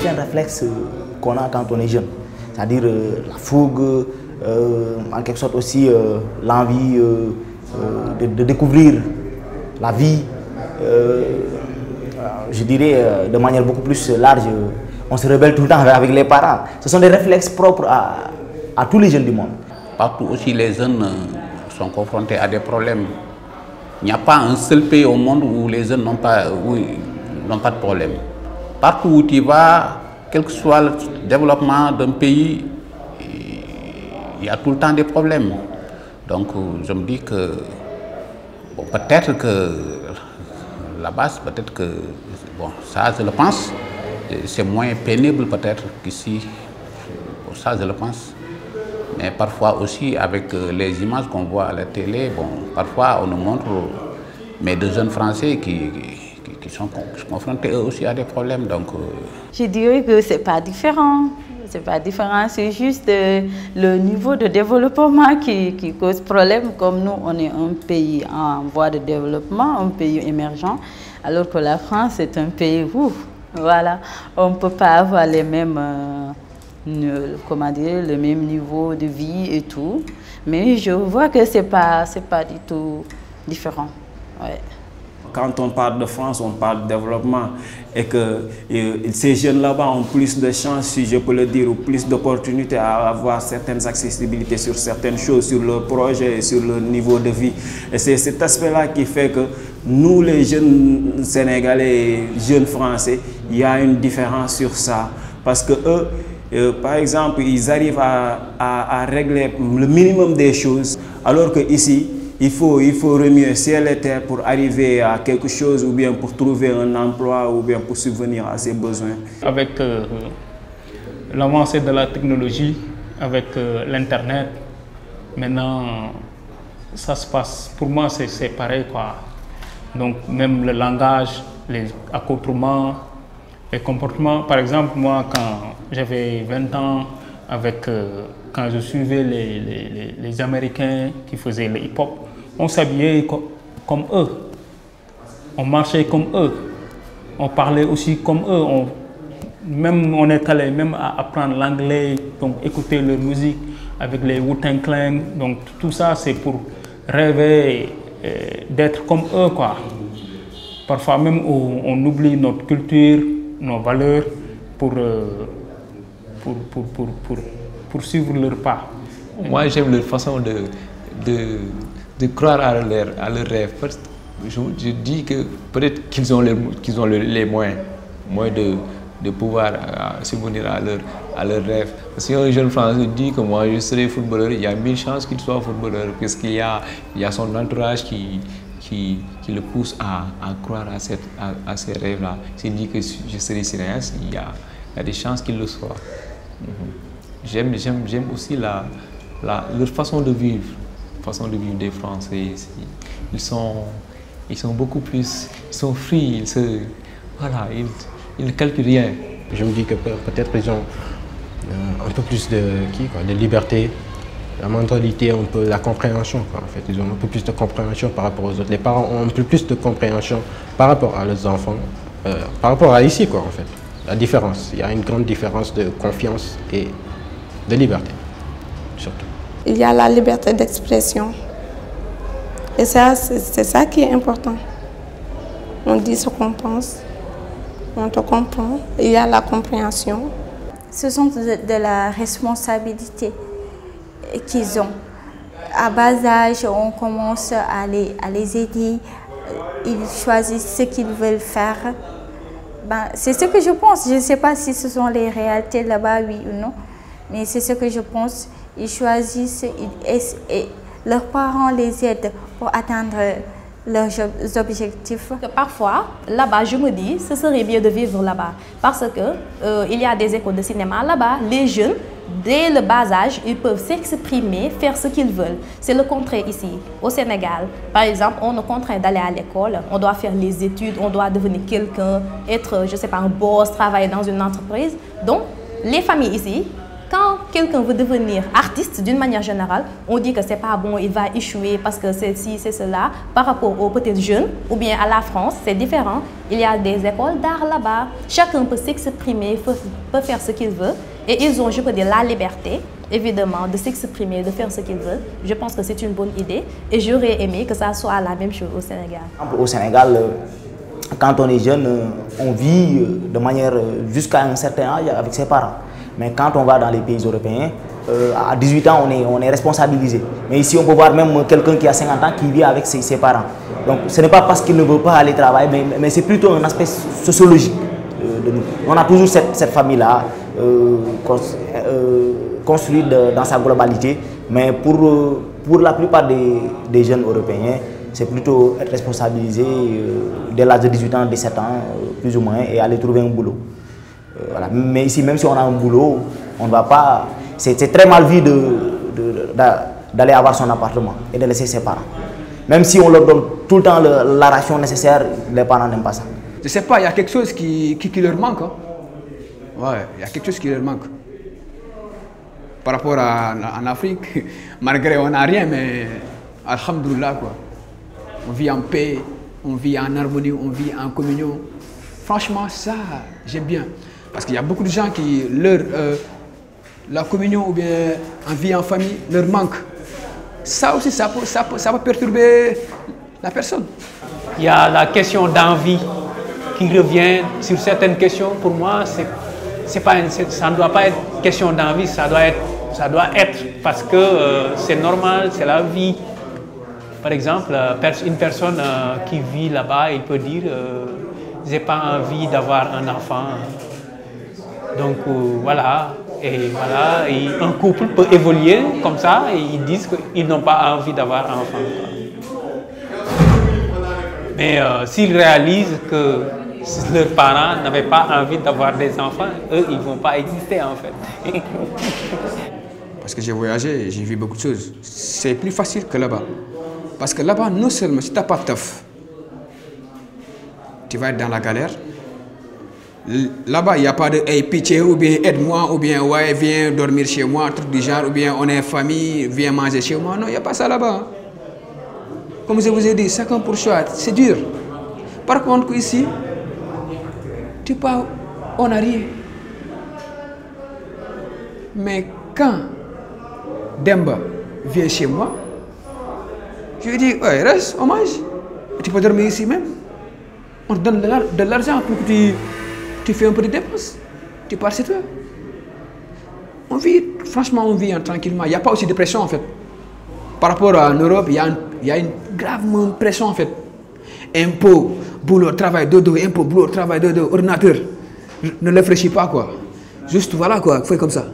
anciens réflexes qu'on a quand on est jeune. C'est-à-dire la fougue, en quelque sorte aussi l'envie de découvrir la vie, je dirais de manière beaucoup plus large. On se rebelle tout le temps avec les parents. Ce sont des réflexes propres à tous les jeunes du monde. Partout aussi les jeunes sont confrontés à des problèmes. Il n'y a pas un seul pays au monde où les jeunes n'ont pas de problème. Partout où tu vas, quel que soit le développement d'un pays, il y a tout le temps des problèmes. Donc je me dis que bon, peut-être que là-bas, peut-être que, bon, ça je le pense, c'est moins pénible peut-être qu'ici, ça je le pense. Mais parfois aussi avec les images qu'on voit à la télé, bon, parfois on nous montre de jeunes Français qui sont confrontés eux aussi à des problèmes. Donc, je dirais que c'est pas différent. C'est pas différent, c'est juste le niveau de développement qui cause problème. Comme nous, on est un pays en voie de développement, un pays émergent, alors que la France est un pays où, voilà, on ne peut pas avoir les mêmes, comment dire, le même niveau de vie et tout. Mais je vois que c'est pas du tout différent. Ouais. Quand on parle de France, on parle de développement et que ces jeunes là-bas ont plus de chances, si je peux le dire, ou plus d'opportunités à avoir certaines accessibilités sur certaines choses, sur leur projet, sur leur niveau de vie. Et c'est cet aspect-là qui fait que nous, les jeunes Sénégalais, jeunes Français, il y a une différence sur ça. Parce que eux, par exemple, ils arrivent à régler le minimum des choses, alors qu'ici, il faut remuer ciel et terre pour arriver à quelque chose, ou bien pour trouver un emploi, ou bien pour subvenir à ses besoins. Avec l'avancée de la technologie, avec l'Internet, maintenant, ça se passe, pour moi, c'est pareil, quoi. Donc, même le langage, les accoutrements, les comportements. Par exemple, moi, quand j'avais 20 ans, quand je suivais les Américains qui faisaient le hip-hop, on s'habillait comme eux, on marchait comme eux, on parlait aussi comme eux, on est allé même à apprendre l'anglais, donc écouter leur musique avec les Wu-Tang Clan. Donc tout ça, c'est pour rêver d'être comme eux, quoi. Parfois même on oublie notre culture, nos valeurs pour suivre leur pas. Moi, j'aime leur façon de croire à leurs rêves. Je dis que peut-être qu'ils ont les moyens de pouvoir subvenir à leurs rêves. Parce qu'un jeune Français dit que moi je serai footballeur, il y a 1000 chances qu'il soit footballeur, parce qu'il y a son entourage qui le pousse à croire à ces rêves-là. S'il dit que je serai cinéaste, il y a des chances qu'il le soit. J'aime aussi leur façon de vivre. Des Français. Ils sont beaucoup plus, ils sont free, ils ne calculent rien. Je me dis que peut-être ils ont un peu plus de liberté, la mentalité, la compréhension. En fait. Ils ont un peu plus de compréhension par rapport aux autres. Les parents ont un peu plus de compréhension par rapport à leurs enfants, par rapport à ici, quoi, en fait. La différence, il y a une grande différence de confiance et de liberté, surtout. Il y a la liberté d'expression. Et ça, c'est ça qui est important. On dit ce qu'on pense, on te comprend, il y a la compréhension. Ce sont de la responsabilité qu'ils ont. À bas âge, on commence à les aider, ils choisissent ce qu'ils veulent faire. C'est ce que je pense. Je ne sais pas si ce sont les réalités là-bas, oui ou non, mais c'est ce que je pense. Ils choisissent et leurs parents les aident pour atteindre leurs objectifs. Parfois, là-bas, je me dis, ce serait bien de vivre là-bas. Parce que il y a des écoles de cinéma là-bas. Les jeunes, dès le bas âge, ils peuvent s'exprimer, faire ce qu'ils veulent. C'est le contraire ici, au Sénégal. Par exemple, on nous contraint d'aller à l'école, on doit faire les études, on doit devenir quelqu'un, être, je ne sais pas, un boss, travailler dans une entreprise. Donc, les familles ici quand quelqu'un veut devenir artiste, d'une manière générale, on dit que c'est pas bon, il va échouer parce que c'est ci, c'est cela. Par rapport aux peut-être jeunes ou bien à la France, c'est différent. Il y a des écoles d'art là-bas. Chacun peut s'exprimer, peut faire ce qu'il veut. Et ils ont, je peux dire, la liberté, évidemment, de s'exprimer, de faire ce qu'ils veulent. Je pense que c'est une bonne idée. Et j'aurais aimé que ça soit la même chose au Sénégal. Au Sénégal, quand on est jeune, on vit de manière jusqu'à un certain âge avec ses parents. Mais quand on va dans les pays européens, à 18 ans, on est responsabilisé. Mais ici, on peut voir même quelqu'un qui a 50 ans qui vit avec ses parents. Donc, ce n'est pas parce qu'il ne veut pas aller travailler, mais c'est plutôt un aspect sociologique de nous. On a toujours cette famille-là construite dans sa globalité. Mais pour la plupart des jeunes européens, c'est plutôt être responsabilisé dès l'âge de 18 ans, 17 ans, plus ou moins, et aller trouver un boulot. Voilà. Mais ici, même si on a un boulot, on ne va pas... C'est très mal vu d'aller avoir son appartement et de laisser ses parents. Même si on leur donne tout le temps la ration nécessaire, les parents n'aiment pas ça. Je ne sais pas, il y a quelque chose qui leur manque. Hein. Ouais, il y a quelque chose qui leur manque. Par rapport en Afrique, malgré on n'a rien, mais alhamdoulilah, quoi. On vit en paix, on vit en harmonie, on vit en communion. Franchement, ça, j'aime bien. Parce qu'il y a beaucoup de gens qui, la communion ou bien en vie en famille, leur manque. Ça aussi, ça va perturber la personne. Il y a la question d'envie qui revient sur certaines questions. Pour moi, ça ne doit pas être question d'envie, ça doit être parce que c'est normal, c'est la vie. Par exemple, une personne qui vit là-bas, il peut dire j'ai pas envie d'avoir un enfant. Donc voilà, et un couple peut évoluer comme ça et ils disent qu'ils n'ont pas envie d'avoir un enfant. Mais s'ils réalisent que leurs parents n'avaient pas envie d'avoir des enfants, eux, ils ne vont pas exister en fait. Parce que j'ai voyagé, j'ai vu beaucoup de choses. C'est plus facile que là-bas. Parce que là-bas, non seulement si tu n'as pas de taf, tu vas être dans la galère. Là-bas, il n'y a pas de hey, pitié ou bien aide-moi ou bien ouais, viens dormir chez moi, un truc du genre, ou bien on est famille, viens manger chez moi. Non, il n'y a pas ça là-bas. Comme je vous ai dit, chacun pour soi, c'est dur. Par contre, ici, tu pars, on n'a rien. Mais quand Demba vient chez moi, je lui dis, ouais, reste, on mange. Tu peux dormir ici même. On te donne de l'argent pour que tu fais un peu de dépenses. Tu pars chez toi. On vit, franchement, on vit tranquillement. Il n'y a pas aussi de pression en fait. Par rapport à l'Europe, il y a une grave pression en fait. Impôt, boulot, travail, dodo, impôt, boulot, travail, dodo, ordinateur. Ne réfléchis pas quoi. Juste voilà quoi, fais comme ça.